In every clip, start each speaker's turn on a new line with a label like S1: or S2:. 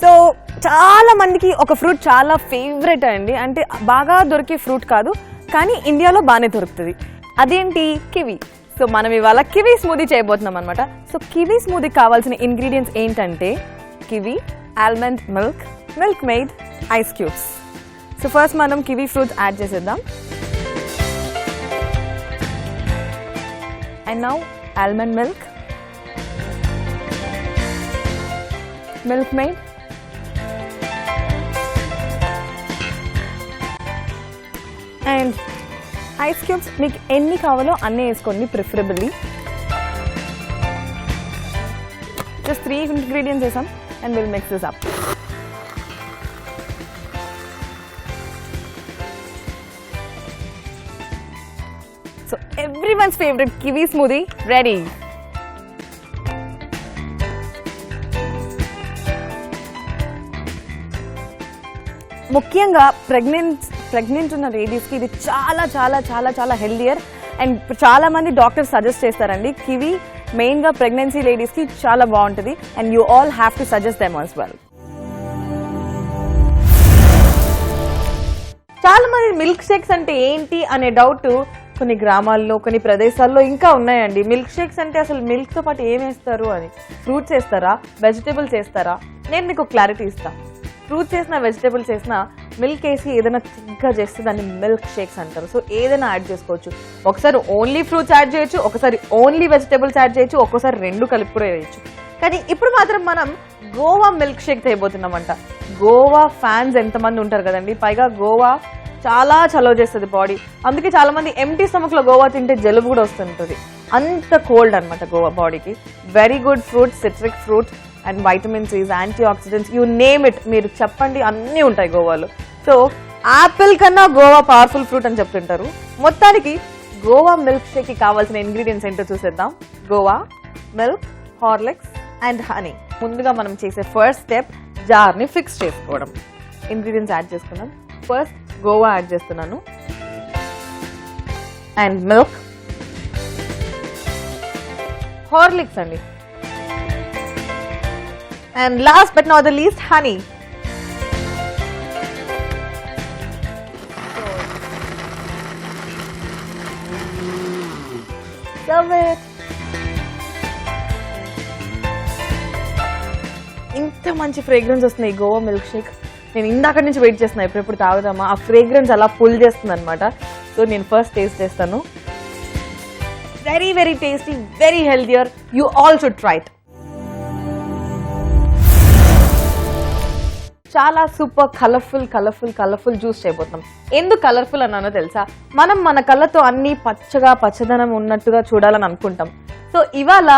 S1: So చాలా మందికి ఒక ఫ్రూట్ చాలా ఫేవరెట్ అండి, అంటే బాగా దొరికే ఫ్రూట్ కాదు కానీ ఇండియాలో బాగానే దొరుకుతుంది. అదేంటి? కివి. సో మనం ఇవాళ కివీ స్మూదీ చేయబోతున్నాం అనమాట. సో కివీ స్మూదీకి కావాల్సిన ఇంగ్రీడియంట్స్ ఏంటంటే kiwi, almond milk, milk made, ice cubes. So first మనం కివీ ఫ్రూట్స్ యాడ్ చేసేద్దాం. And now almond milk, milk made, and ice cubes. మీకు ఎన్ని కావాలో అన్నీ వేసుకోండి ప్రిఫరబుల్లీ. జస్ట్ 3 ఇంగ్రీడియంట్స్ వేసాం and will mix this up. So everyone's favourite kiwi smoothie ready. ముఖ్యంగా pregnant ఉన్న లేడీస్కి ఇది చాలా చాలా చాలా చాలా హెల్దియర్. అండ్ చాలా మంది డాక్టర్స్ సజెస్ట్ చేస్తారండి కివీ మెయిన్గా ప్రెగ్నెన్సీ లేడీస్కి చాలా బాగుంటుంది. And you all have to suggest them as well. చాలా మంది మిల్క్ షేక్స్ అంటే ఏంటి అనే డౌట్ కొన్ని గ్రామాల్లో కొన్ని ప్రదేశాల్లో ఇంకా ఉన్నాయండి. మిల్క్ షేక్స్ అంటే అసలు మిల్క్తో పాటు ఏం వేస్తారు అని. ఫ్రూట్స్ వేస్తారా, వెజిటేబుల్స్ వేస్తారా? నేను మీకు క్లారిటీ ఇస్తాను. ఫ్రూట్స్ వేసిన, వెజిటేబుల్స్ వేసిన, మిల్క్ వేసి ఏదైనా థిక్గా చేస్తే దాన్ని మిల్క్ షేక్స్ అంటారు. సో ఏదైనా యాడ్ చేసుకోవచ్చు. ఒకసారి ఓన్లీ ఫ్రూట్స్ యాడ్ చేయొచ్చు, ఒకసారి ఓన్లీ వెజిటేబుల్స్ యాడ్ చేయొచ్చు, ఒక్కోసారి 2 కలిపి కూడా వేయచ్చు. కానీ ఇప్పుడు మాత్రం మనం గోవా మిల్క్ షేక్ చేయబోతున్నామంట. గోవా ఫ్యాన్స్ ఎంతమంది ఉంటారు కదండి. పైగా గోవా చాలా చలవ చేస్తుంది బాడీ. అందుకే చాలా మంది ఎంటీ స్టమక్ లో గోవా తింటే జలుబు కూడా వస్తుంటుంది. అంత కోల్డ్ అనమాట గోవా బాడీకి. Very good fruit, citric fruit and vitamin Cs, antioxidants, you name it, మీరు చెప్పండి అన్నీ ఉంటాయి గోవాలో. సో యాపిల్ కన్నా గోవా పవర్ఫుల్ ఫ్రూట్ అని చెప్తుంటారు. మొత్తానికి గోవా మిల్క్ షేక్ కి కావాల్సిన ఇంగ్రీడియంట్స్ ఏంటో చూసేద్దాం. Goa, milk, Horlicks and honey. ముందుగా మనం చేసే ఫస్ట్ స్టెప్ జార్ ని ఫిక్స్ చేసుకోవడం. ఇంగ్రీడియంట్స్ యాడ్ చేసుకున్నాం. ఫస్ట్ గోవా యాడ్ చేస్తున్నాను అండ్ మిల్క్, హార్లిక్స్ అండి, and last but not the least honey. Serve it. ఇంత మంచి ఫ్రేగ్రెన్స్ వస్తుంది గోవా మిల్క్ షేక్. నేను ఇందాక నుంచి వెయిట్ చేస్తున్నా ఎప్పుడెప్పుడు తాగుదామా. ఆ ఫ్రేగ్రెన్స్ అలా పుల్ చేస్తుంది అనమాట. సో నేను ఫస్ట్ టేస్ట్ చేస్తాను. Very very tasty, very healthier. You all should try it. చాలా సూపర్ కలర్ఫుల్ జ్యూస్ చేయబోతున్నాం. ఎందుకు కలర్ఫుల్ అన్నానో తెలుసా? మనం మన కళ్ళతో అన్ని పచ్చగా పచ్చదనం ఉన్నట్టుగా చూడాలని అనుకుంటాం. సో ఇవాళ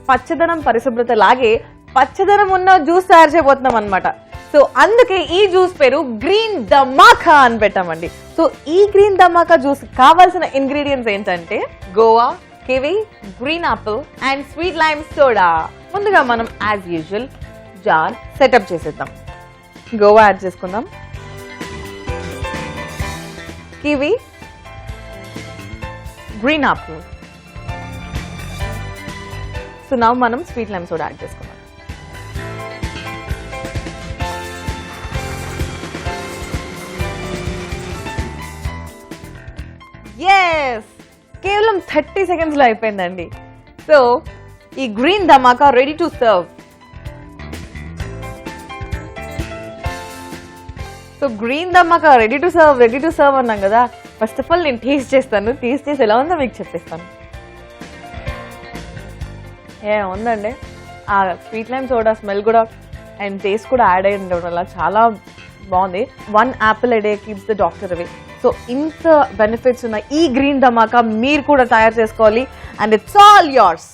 S1: పచ్చదనం పరిశుభ్రత లాగే పచ్చదనం ఉన్న జ్యూస్ తయారు చేయబోతున్నాం అనమాట. సో అందుకే ఈ జ్యూస్ పేరు గ్రీన్ ధమాకా అని పెట్టామండి. సో ఈ గ్రీన్ ధమాకా జ్యూస్ కావాల్సిన ఇంగ్రీడియంట్స్ ఏంటంటే Goa, kiwi, green apple and sweet lime soda. ముందుగా మనం యాజ్ యూజువల్ జార్ సెటప్ చేసేద్దాం. గోవా యాడ్ చేసుకుందాం, kiwi, green apple. So now మనం స్వీట్ లైమ్ సోడా యాడ్ చేసుకుందాం. ఎస్, కేవలం 30 సెకండ్స్లో అయిపోయిందండి. సో ఈ green Dhamaka ready to serve. So green Dhamaka ready to serve అన్నాం కదా. ఫస్ట్ ఆఫ్ ఆల్ నేను టేస్ట్ చేస్తాను. టేస్ట్ చేసి ఎలా ఉందో మీకు చెప్పేస్తాను. ఉందండి ఆ స్వీట్ లైమ్ సోడా స్మెల్ కూడా అండ్ టేస్ట్ కూడా యాడ్ అయ్యి ఉండడం వల్ల చాలా బాగుంది. 1 apple a day keeps the doctor away. So ఇంత బెనిఫిట్స్ ఉన్న ఈ గ్రీన్ ధమాకా మీరు కూడా తయారు చేసుకోవాలి అండ్ ఇట్స్ ఆల్ యోర్స్.